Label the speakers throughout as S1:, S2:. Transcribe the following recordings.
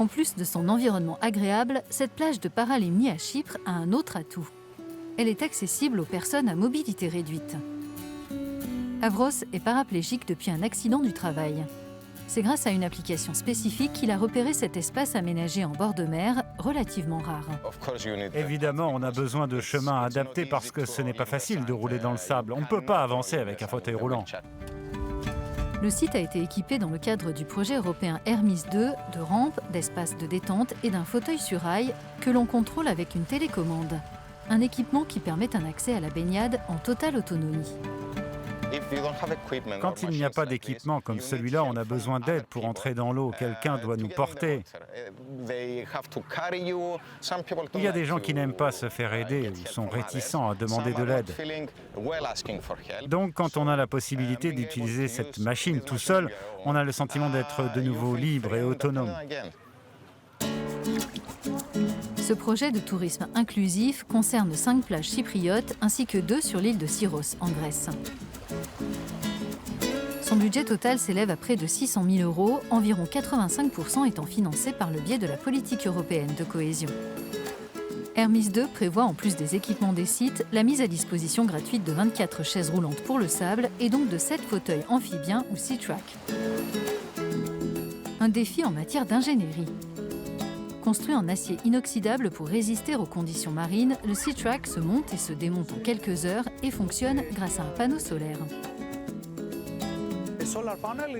S1: En plus de son environnement agréable, cette plage de Paralimni à Chypre a un autre atout. Elle est accessible aux personnes à mobilité réduite. Avros est paraplégique depuis un accident du travail. C'est grâce à une application spécifique qu'il a repéré cet espace aménagé en bord de mer, relativement rare.
S2: Évidemment, on a besoin de chemins adaptés parce que ce n'est pas facile de rouler dans le sable. On ne peut pas avancer avec un fauteuil roulant.
S1: Le site a été équipé dans le cadre du projet européen Hermis 2 de rampes, d'espaces de détente et d'un fauteuil sur rail que l'on contrôle avec une télécommande. Un équipement qui permet un accès à la baignade en totale autonomie.
S2: Quand il n'y a pas d'équipement comme celui-là, on a besoin d'aide pour entrer dans l'eau. Quelqu'un doit nous porter. Il y a des gens qui n'aiment pas se faire aider ou sont réticents à demander de l'aide. Donc, quand on a la possibilité d'utiliser cette machine tout seul, on a le sentiment d'être de nouveau libre et autonome.
S1: Ce projet de tourisme inclusif concerne 5 plages chypriotes ainsi que 2 sur l'île de Syros, en Grèce. Son budget total s'élève à près de 600 000 €, environ 85% étant financé par le biais de la politique européenne de cohésion. Hermis 2 prévoit, en plus des équipements des sites, la mise à disposition gratuite de 24 chaises roulantes pour le sable et donc de 7 fauteuils amphibiens ou Sea-Track. Un défi en matière d'ingénierie. Construit en acier inoxydable pour résister aux conditions marines, le Sea-Track se monte et se démonte en quelques heures et fonctionne grâce à un panneau solaire.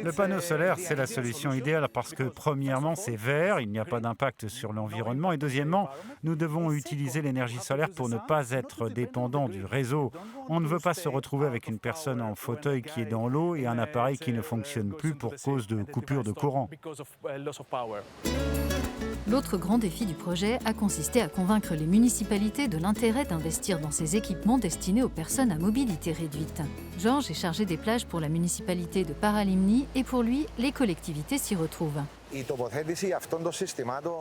S2: Le panneau solaire, c'est la solution idéale parce que, premièrement, c'est vert, il n'y a pas d'impact sur l'environnement. Et deuxièmement, nous devons utiliser l'énergie solaire pour ne pas être dépendant du réseau. On ne veut pas se retrouver avec une personne en fauteuil qui est dans l'eau et un appareil qui ne fonctionne plus pour cause de coupure de courant.
S1: L'autre grand défi du projet a consisté à convaincre les municipalités de l'intérêt d'investir dans ces équipements destinés aux personnes à mobilité réduite. Georges est chargé des plages pour la municipalité de Paralimni et pour lui, les collectivités s'y retrouvent.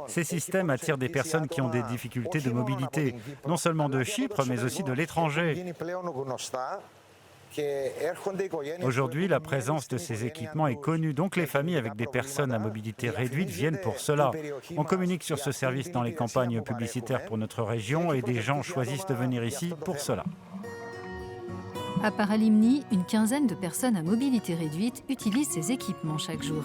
S2: Ces systèmes attirent des personnes qui ont des difficultés de mobilité, non seulement de Chypre, mais aussi de l'étranger. Aujourd'hui, la présence de ces équipements est connue, donc les familles avec des personnes à mobilité réduite viennent pour cela. On communique sur ce service dans les campagnes publicitaires pour notre région et des gens choisissent de venir ici pour cela.
S1: À Paralimni, une quinzaine de personnes à mobilité réduite utilisent ces équipements chaque jour.